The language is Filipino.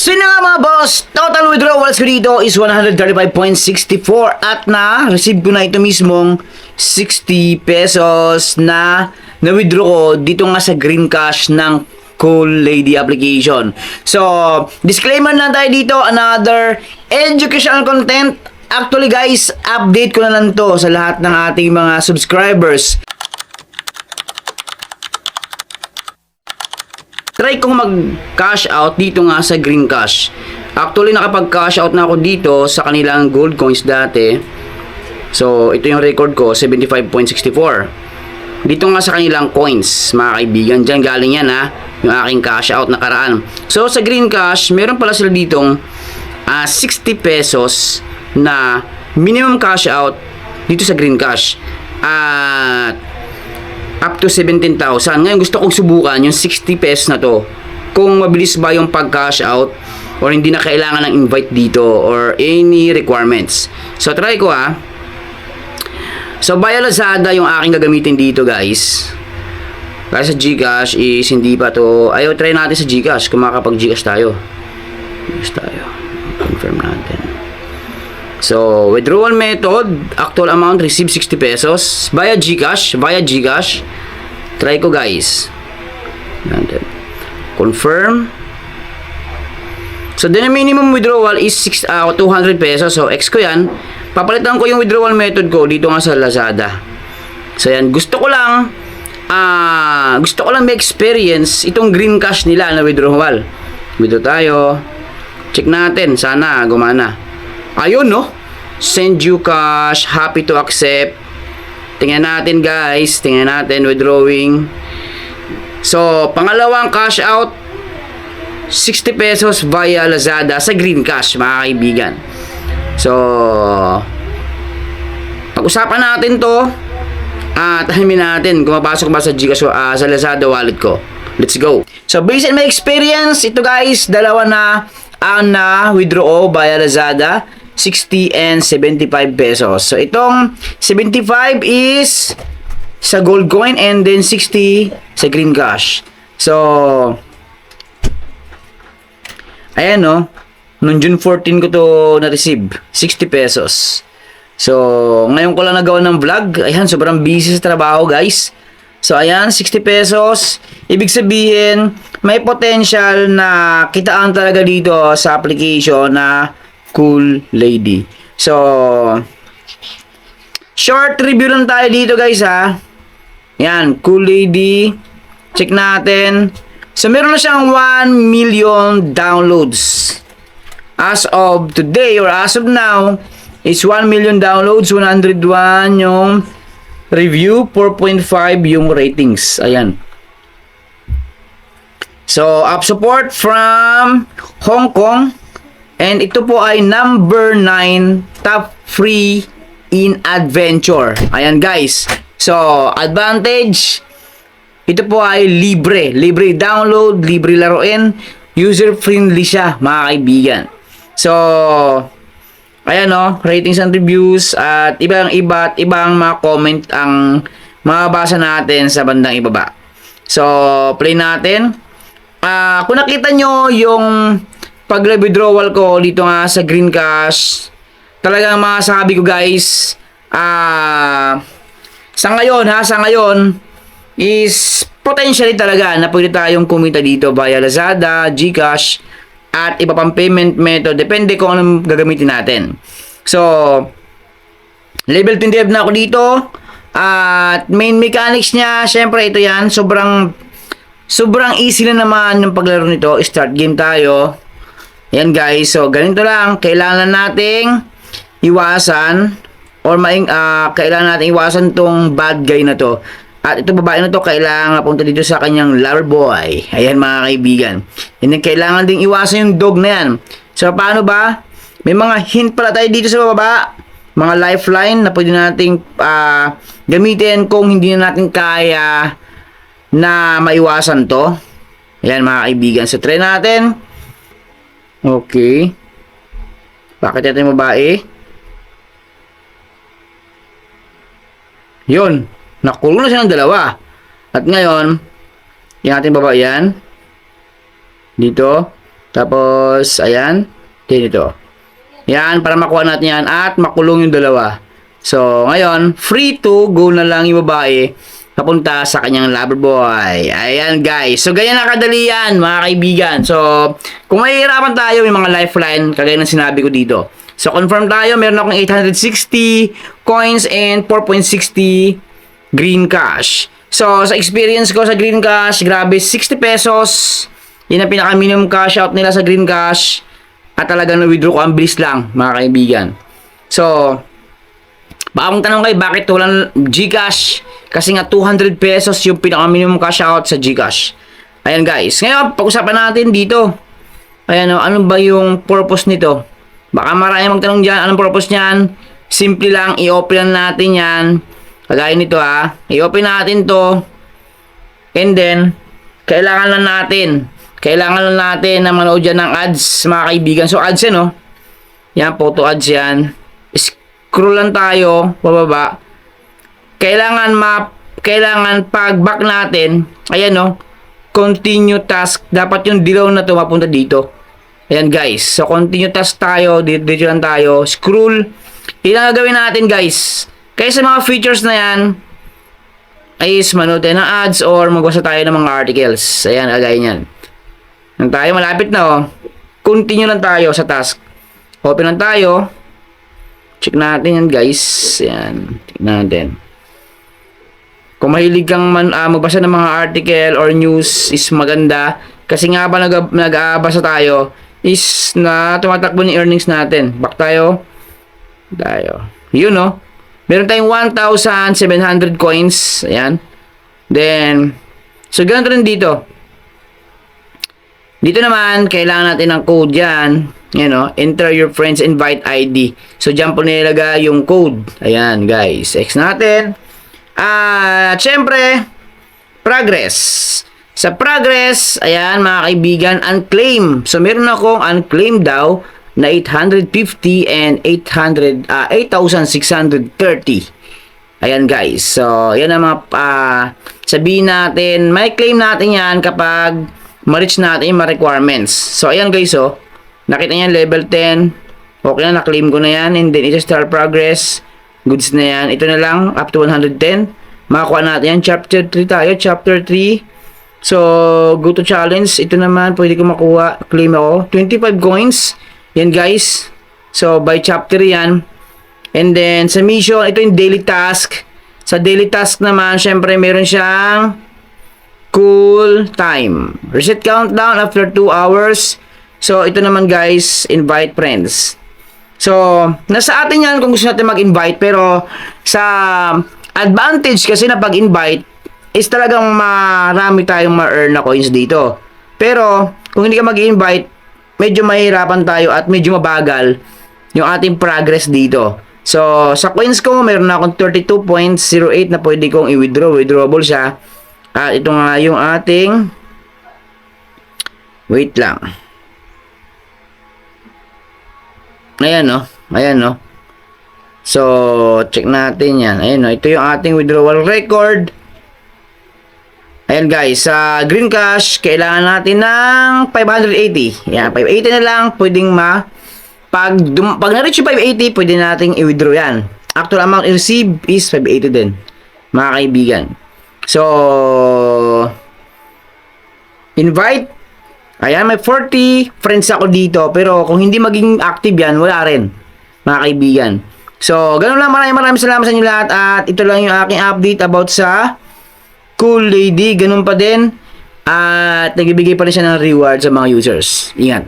So yun na nga mga boss, total withdrawals ko dito is 135.64 at na-receive ko na ito mismong 60 pesos na na-withdraw ko dito nga sa Green Cash ng Cool Lady application. So, disclaimer na tayo dito, another educational content. Actually guys, update ko na lang to sa lahat ng ating mga subscribers. Try kong mag-cash out dito nga sa Green Cash. Actually, nakapag-cash out na ako dito sa kanilang gold coins dati. So, ito yung record ko, 75.64. Dito nga sa kanilang coins, mga kaibigan. Diyan galing yan ha, yung aking cash out nakaraan. So, sa Green Cash, meron pala sila ditong 60 pesos na minimum cash out dito sa Green Cash. At up to 17,000. Ngayon gusto kong subukan yung 60 pesos na to. Kung mabilis ba yung pag-cash out or hindi na kailangan ng invite dito or any requirements. So try ko ha. So via Lazada yung aking gagamitin dito guys. Kasi sa GCash is hindi pa to. Ayaw, try natin sa GCash kung makakapag-GCash tayo. GCash tayo. Confirm natin. So, withdrawal method, actual amount received 60 pesos via GCash, Try ko guys. Confirm. So, then the minimum withdrawal is 200 pesos. So, X ko yan. Papalitan ko yung withdrawal method ko dito nga sa Lazada. So, yan. Gusto ko lang may experience itong Green Cash nila na withdrawal. Withdraw tayo. Check natin. Sana gumana. Ayun no, send you cash, happy to accept. Tingnan natin guys, withdrawing. So, pangalawang cash out, 60 pesos via Lazada sa Green Cash, mga kaibigan. So, pag-usapan natin to at tahimin natin kung mapasok ba sa GCash sa Lazada wallet ko. Let's go. So, based on my experience, ito guys, dalawa na ang na-withdraw via Lazada. 60 and 75 pesos. So, itong 75 is sa gold coin and then 60 sa Green Cash. So, ayan no. Noong June 14 ko to na-receive. 60 pesos. So, ngayon ko lang nagawa ng vlog. Ayan, sobrang busy sa trabaho guys. So, ayan, 60 pesos. Ibig sabihin, may potential na kitaan talaga dito sa application na Cool Lady. So, short review lang tayo dito guys ha. Yan, Cool Lady. Check natin. So, meron na siyang 1 million downloads. As of today or as of now, is 1 million downloads, 101 yung review, 4.5 yung ratings. Ayan. So, app support from Hong Kong. And ito po ay number 9 top free in adventure. Ayan guys. So, advantage. Ito po ay libre. Libre download, libre laruin. User friendly siya, mga kaibigan. So, ayan o, ratings and reviews at ibang mga comment ang mababasa natin sa bandang ibaba. So, play natin. Kung nakita nyo yung pag-withdrawal ko dito nga sa Green Cash, talagang masasabi ko guys, sa ngayon is potentially talaga na pwede tayong kumita dito via Lazada, GCash at iba pang payment method, depende kung anong gagamitin natin. So, level 25 na ako dito at main mechanics niya, syempre ito yan, sobrang easy na naman yung paglaro nito. Start game tayo. Yan guys, so ganito lang, kailangan nating iwasan or kailangan nating iwasan tong bad guy na to. At ito babae na to, kailangan mapunta dito sa kanyang lover boy. Ayan mga kaibigan. And then kailangan ding iwasan yung dog na yan. So paano ba? May mga hint pala tayo dito sa baba. Mga lifeline na pwede nating gamitin kung hindi na natin kaya na maiwasan to. Ayan mga kaibigan. So try natin. Okay. Bakit ito yung babae? Yun. Nakulong na siya ng dalawa. At ngayon, yung ating baba yan. Dito. Tapos, ayan. Dito. Yan, para makuha natin yan at makulong yung dalawa. So, ngayon, free to go na lang yung babae papunta sa kanyang lover boy. Ayan, guys. So, ganyan na kadali yan, mga kaibigan. So, kung mahihirapan tayo, may mga lifeline, kagaya ng sinabi ko dito. So, confirm tayo. Meron akong 860 coins and 4.60 green cash. So, sa experience ko sa green cash, grabe, 60 pesos. Yan ang pinaka-minimum cash out nila sa green cash. At talagang na-withdraw ko, ang bilis lang, mga kaibigan. So, baka mong tanong kayo, bakit walang Gcash? Kasi nga 200 pesos yung pinaka-minimum cash out sa Gcash. Ayan guys. Ngayon, pag-usapan natin dito. Ayan o, ano ba yung purpose nito? Baka marami magtanong dyan, anong purpose niyan? Simple lang, i-open natin yan. Kagaya nito ha. I-open natin to. And then, kailangan lang natin na manood dyan ng ads, mga kaibigan. So, ads yan o. Yan, photo ads yan. Scroll lang tayo, pababa. Kailangan pag back natin, ayan no, continue task. Dapat yung dilaw na to mapunta dito. Ayan guys. So continue task tayo, dito lang tayo. Scroll. Ilang gagawin natin guys. Kaya sa mga features na yan, is manood tayo ng ads or magbasa tayo ng mga articles. Ayan, agay niyan. Nang tayo, malapit na oh. Continue lang tayo sa task. Open lang tayo. Check natin yan guys. Ayan, check natin. Kung mahilig kang magbasa ng mga article or news is maganda. Kasi nga ba nag-aabasa tayo is na tumatakbo ni earnings natin. Back tayo. Yun no. Meron tayong 1,700 coins. Ayan. Then, so ganun rin dito. Dito naman, kailangan natin ng code yan. Yan no. Enter your friend's invite ID. So, dyan po nilagay yung code. Ayan guys. X natin. Siyempre, progress. Sa progress, ayan mga kaibigan, unclaim. So, meron akong unclaim daw na 850 and 8,630. Ayan guys. So, yan ang mga sabihin natin. May claim natin yan kapag ma-reach natin yung mga requirements. So, ayan guys. So, nakita niyan level 10. Okay na, na-claim ko na yan. And then, ito start progress. Goods na yan. Ito na lang, up to 110. Makakuha natin yan. Chapter 3 tayo. Chapter 3. So, go to challenge. Ito naman, pwede ko makuha. Claim ako. 25 coins. Yan guys. So, by chapter yan. And then, sa mission, ito yung daily task. Sa daily task naman, syempre, meron siyang cool time. Reset countdown after 2 hours. So, ito naman guys, invite friends. So, nasa atin yan kung gusto natin mag-invite. Pero, sa advantage kasi na pag-invite, is talagang marami tayong ma-earn na coins dito. Pero, kung hindi ka mag-invite, medyo mahirapan tayo at medyo mabagal yung ating progress dito. So, sa coins ko, meron na akong 32.08 na pwede kong i-withdraw. Withdrawable siya. At ito nga yung ating, wait lang. Ayan no. Ayan no. So, check natin yan. Ayan no. Ito yung ating withdrawal record. Ayan guys. Sa green cash, kailangan natin ng 580. Ayan, 580 na lang. Pwedeng pag na-reach yung 580, pwede nating i-withdraw yan. Actual amount i-receive is 580 din. Mga kaibigan. So, invite. Ayan, may 40 friends ako dito. Pero kung hindi maging active yan, wala rin. Mga kaibigan. So, ganun lang. Maraming salamat sa inyo lahat. At ito lang yung aking update about sa Cool Lady. Ganun pa din. At nagbibigay pa rin siya ng reward sa mga users. Ingat.